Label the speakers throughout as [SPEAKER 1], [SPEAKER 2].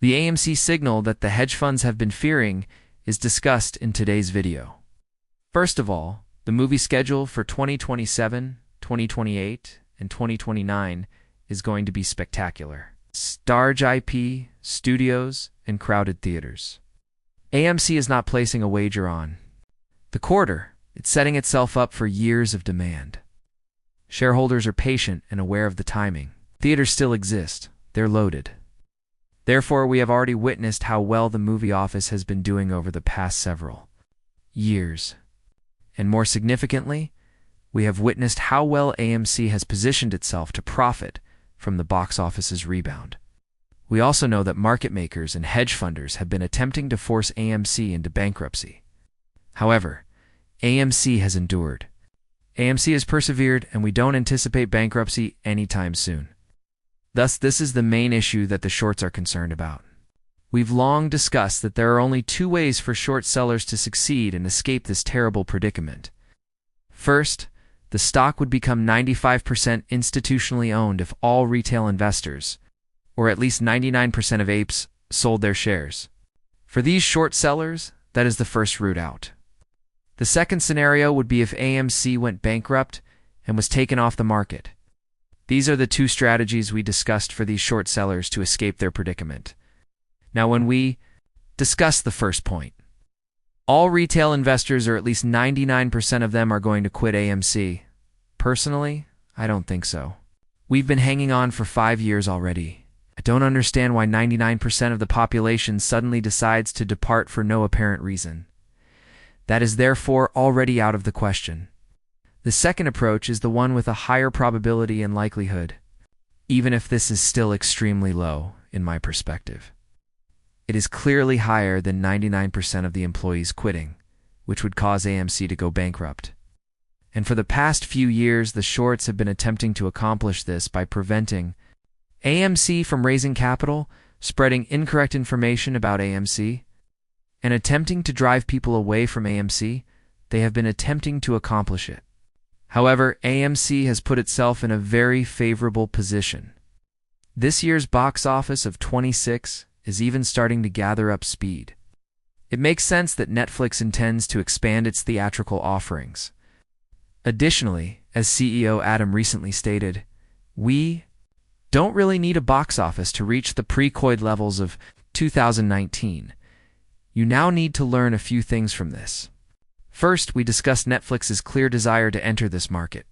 [SPEAKER 1] The AMC signal that the hedge funds have been fearing is discussed in today's video. First of all, the movie schedule for 2027, 2028, and 2029 is going to be spectacular. Starge IP, studios, and crowded theaters. AMC is not placing a wager on the quarter. It's setting itself up for years of demand. Shareholders are patient and aware of the timing. Theaters still exist. They're loaded. Therefore, we have already witnessed how well the movie office has been doing over the past several years. And more significantly, we have witnessed how well AMC has positioned itself to profit from the box office's rebound. We also know that market makers and hedge funders have been attempting to force AMC into bankruptcy. However, AMC has endured. AMC has persevered, and we don't anticipate bankruptcy anytime soon. Thus, this is the main issue that the shorts are concerned about. We've long discussed that there are only two ways for short sellers to succeed and escape this terrible predicament. First, the stock would become 95% institutionally owned if all retail investors, or at least 99% of apes, sold their shares. For these short sellers, that is the first route out. The second scenario would be if AMC went bankrupt and was taken off the market. These are the two strategies we discussed for these short sellers to escape their predicament. Now, when we discuss the first point, all retail investors, or at least 99% of them, are going to quit AMC. Personally, I don't think so. We've been hanging on for 5 years already. I don't understand why 99% of the population suddenly decides to depart for no apparent reason. That is therefore already out of the question. The second approach is the one with a higher probability and likelihood, even if this is still extremely low in my perspective. It is clearly higher than 99% of the employees quitting, which would cause AMC to go bankrupt. And for the past few years, the shorts have been attempting to accomplish this by preventing AMC from raising capital, spreading incorrect information about AMC, and attempting to drive people away from AMC. They have been attempting to accomplish it. However, AMC has put itself in a very favorable position. This year's box office of 26 is even starting to gather up speed. It makes sense that Netflix intends to expand its theatrical offerings. Additionally, as CEO Adam recently stated, we don't really need a box office to reach the pre-COVID levels of 2019. You now need to learn a few things from this. First, we discussed Netflix's clear desire to enter this market.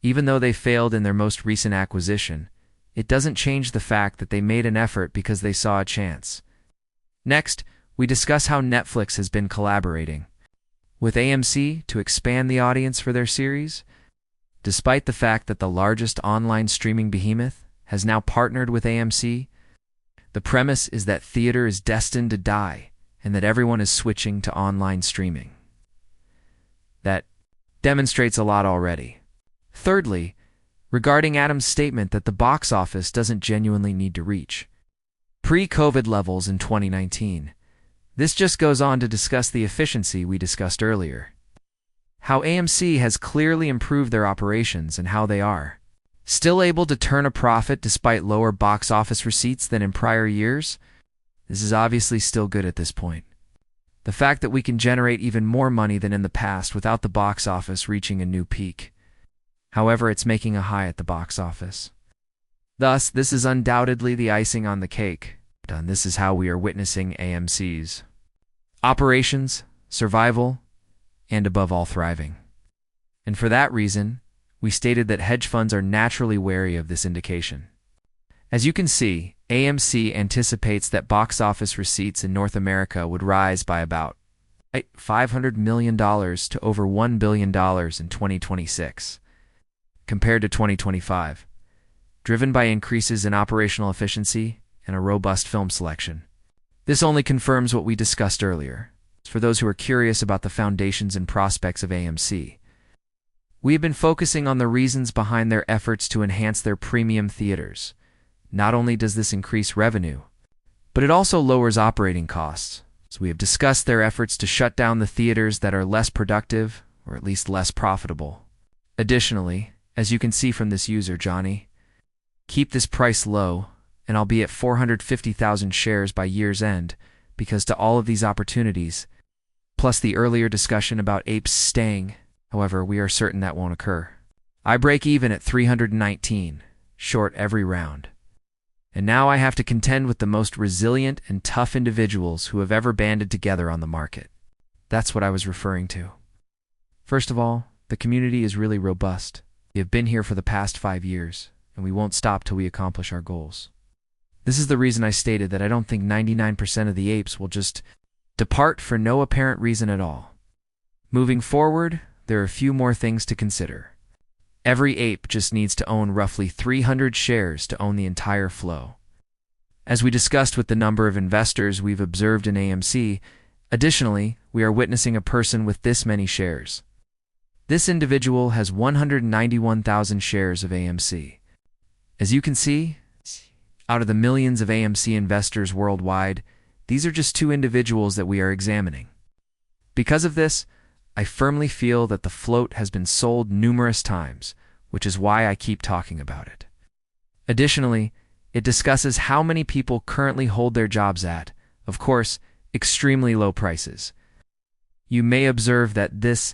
[SPEAKER 1] Even though they failed in their most recent acquisition, it doesn't change the fact that they made an effort because they saw a chance. Next, we discuss how Netflix has been collaborating with AMC to expand the audience for their series. Despite the fact that the largest online streaming behemoth has now partnered with AMC, the premise is that theater is destined to die and that everyone is switching to online streaming. That demonstrates a lot already. Thirdly, regarding Adam's statement that the box office doesn't genuinely need to reach pre-COVID levels in 2019, this just goes on to discuss the efficiency we discussed earlier. How AMC has clearly improved their operations and how they are still able to turn a profit despite lower box office receipts than in prior years. This is obviously still good at this point. The fact that we can generate even more money than in the past without the box office reaching a new peak. However, it's making a high at the box office. Thus, this is undoubtedly the icing on the cake. And this is how we are witnessing AMC's operations, survival, and above all, thriving. And for that reason, we stated that hedge funds are naturally wary of this indication. As you can see, AMC anticipates that box office receipts in North America would rise by about $500 million to over $1 billion in 2026, compared to 2025, driven by increases in operational efficiency and a robust film selection. This only confirms what we discussed earlier. For those who are curious about the foundations and prospects of AMC, we have been focusing on the reasons behind their efforts to enhance their premium theaters. Not only does this increase revenue, but it also lowers operating costs. So we have discussed their efforts to shut down the theaters that are less productive, or at least less profitable. Additionally, as you can see from this user, Johnny, keep this price low and I'll be at 450,000 shares by year's end, because to all of these opportunities, plus the earlier discussion about apes staying, however, we are certain that won't occur. I break even at 319, short every round. And now I have to contend with the most resilient and tough individuals who have ever banded together on the market. That's what I was referring to. First of all, the community is really robust. We have been here for the past 5 years, and we won't stop till we accomplish our goals. This is the reason I stated that I don't think 99% of the apes will just depart for no apparent reason at all. Moving forward, there are a few more things to consider. Every ape just needs to own roughly 300 shares to own the entire flow. As we discussed with the number of investors we've observed in AMC, additionally, we are witnessing a person with this many shares. This individual has 191,000 shares of AMC. As you can see, out of the millions of AMC investors worldwide, these are just 2 individuals that we are examining. Because of this, I firmly feel that the float has been sold numerous times, which is why I keep talking about it. Additionally, it discusses how many people currently hold their jobs at, of course, extremely low prices. You may observe that this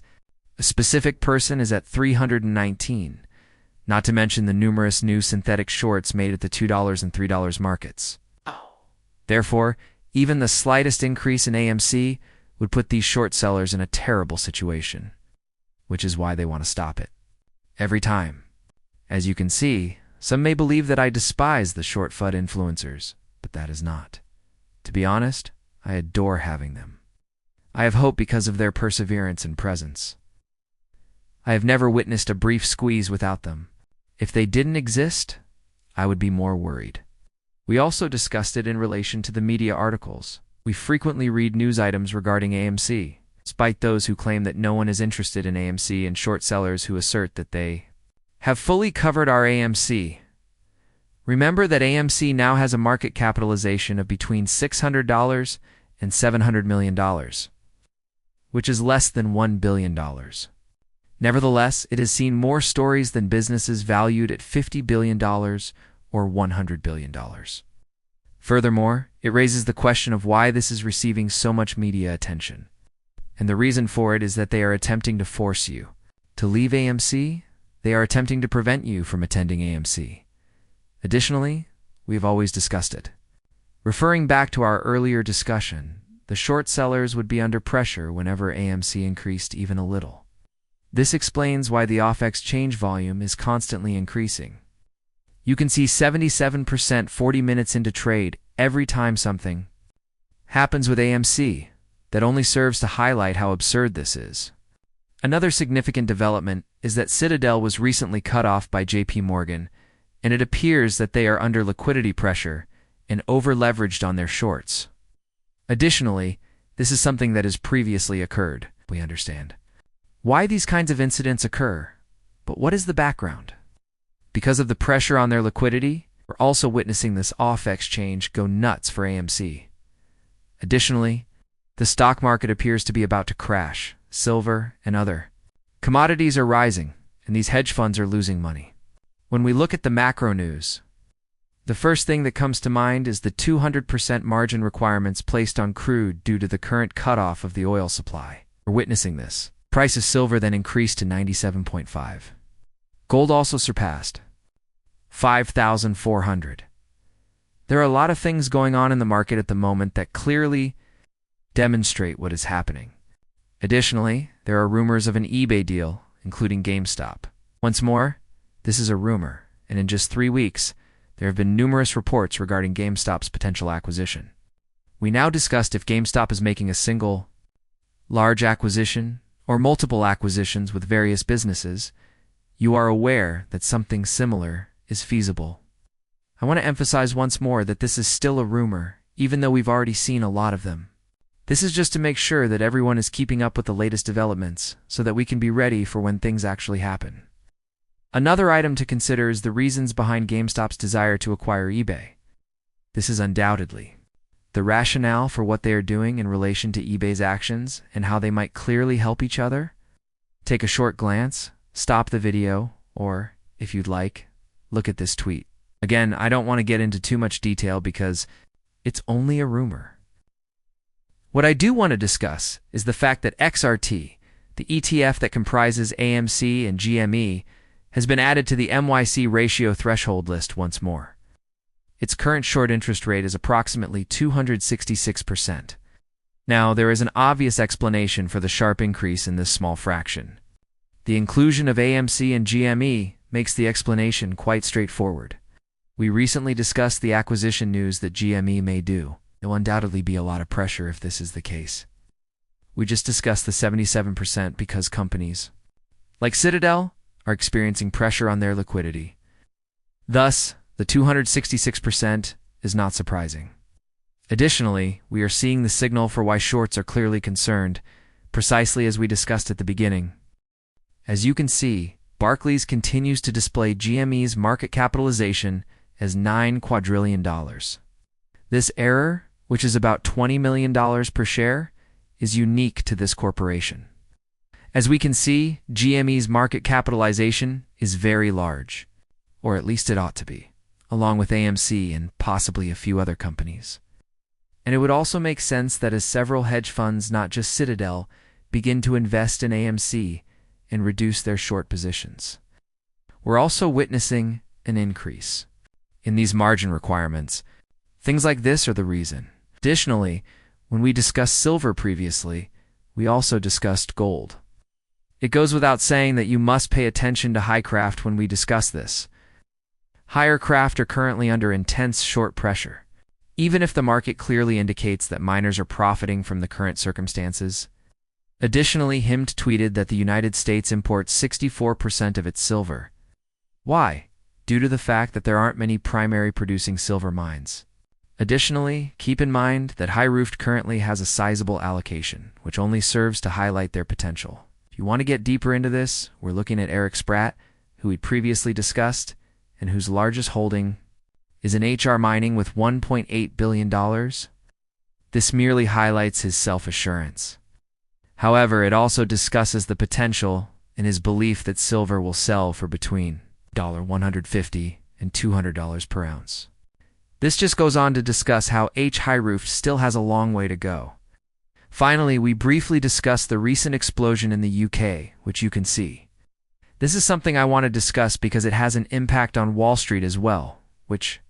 [SPEAKER 1] specific person is at 319, not to mention the numerous new synthetic shorts made at the $2 and $3 markets. Therefore, even the slightest increase in AMC would put these short sellers in a terrible situation, which is why they want to stop it. Every time. As you can see, some may believe that I despise the short FUD influencers, but that is not. To be honest, I adore having them. I have hope because of their perseverance and presence. I have never witnessed a brief squeeze without them. If they didn't exist, I would be more worried. We also discussed it in relation to the media articles. We frequently read news items regarding AMC, despite those who claim that no one is interested in AMC and short sellers who assert that they have fully covered our AMC. Remember that AMC now has a market capitalization of between $600 and $700 million, which is less than $1 billion. Nevertheless, it has seen more stories than businesses valued at $50 billion or $100 billion. Furthermore, it raises the question of why this is receiving so much media attention. And the reason for it is that they are attempting to force you to leave AMC. They are attempting to prevent you from attending AMC. Additionally, we've always discussed it. Referring back to our earlier discussion, the short sellers would be under pressure whenever AMC increased even a little. This explains why the off exchange volume is constantly increasing. You can see 77% 40 minutes into trade every time something happens with AMC. That only serves to highlight how absurd this is. Another significant development is that Citadel was recently cut off by JP Morgan, and it appears that they are under liquidity pressure and over-leveraged on their shorts. Additionally, this is something that has previously occurred. We understand why these kinds of incidents occur, but what is the background? Because of the pressure on their liquidity, we're also witnessing this off-exchange go nuts for AMC. Additionally, the stock market appears to be about to crash. Silver and other commodities are rising, and these hedge funds are losing money. When we look at the macro news, the first thing that comes to mind is the 200% margin requirements placed on crude due to the current cutoff of the oil supply. We're witnessing this. Price of silver then increased to 97.5. Gold also surpassed 5,400. There are a lot of things going on in the market at the moment that clearly demonstrate what is happening. Additionally, there are rumors of an eBay deal, including GameStop. Once more, this is a rumor, and in just 3 weeks, there have been numerous reports regarding GameStop's potential acquisition. We now discussed if GameStop is making a single, large acquisition or multiple acquisitions with various businesses. You are aware that something similar is feasible. I want to emphasize once more that this is still a rumor, even though we've already seen a lot of them. This is just to make sure that everyone is keeping up with the latest developments so that we can be ready for when things actually happen. Another item to consider is the reasons behind GameStop's desire to acquire eBay. This is undoubtedly the rationale for what they are doing in relation to eBay's actions and how they might clearly help each other. Take a short glance, stop the video, or, if you'd like, look at this tweet. Again, I don't want to get into too much detail because it's only a rumor. What I do want to discuss is the fact that XRT, the ETF that comprises AMC and GME, has been added to the NYC ratio threshold list once more. Its current short interest rate is approximately 266%. Now, there is an obvious explanation for the sharp increase in this small fraction. The inclusion of AMC and GME makes the explanation quite straightforward. We recently discussed the acquisition news that GME may do. There will undoubtedly be a lot of pressure if this is the case. We just discussed the 77% because companies, like Citadel, are experiencing pressure on their liquidity. Thus, the 266% is not surprising. Additionally, we are seeing the signal for why shorts are clearly concerned, precisely as we discussed at the beginning. As you can see, Barclays continues to display GME's market capitalization as $9 quadrillion. This error, which is about $20 million per share, is unique to this corporation. As we can see, GME's market capitalization is very large, or at least it ought to be, along with AMC and possibly a few other companies. And it would also make sense that as several hedge funds, not just Citadel, begin to invest in AMC and reduce their short positions, we're also witnessing an increase in these margin requirements. Things like this are the reason. Additionally, when we discussed silver previously, we also discussed gold. It goes without saying that you must pay attention to high craft when we discuss this. Higher craft are currently under intense short pressure. Even if the market clearly indicates that miners are profiting from the current circumstances. Additionally, HIMT tweeted that the United States imports 64% of its silver. Why? Due to the fact that there aren't many primary producing silver mines. Additionally, keep in mind that High Roofed currently has a sizable allocation, which only serves to highlight their potential. If you want to get deeper into this, we're looking at Eric Spratt, who we previously discussed, and whose largest holding is in HR Mining with $1.8 billion. This merely highlights his self-assurance. However, it also discusses the potential in his belief that silver will sell for between $150 and $200 per ounce. This just goes on to discuss how High Roofed still has a long way to go. Finally, we briefly discussed the recent explosion in the UK, which you can see. This is something I want to discuss because it has an impact on Wall Street as well, which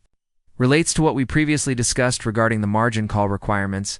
[SPEAKER 1] relates to what we previously discussed regarding the margin call requirements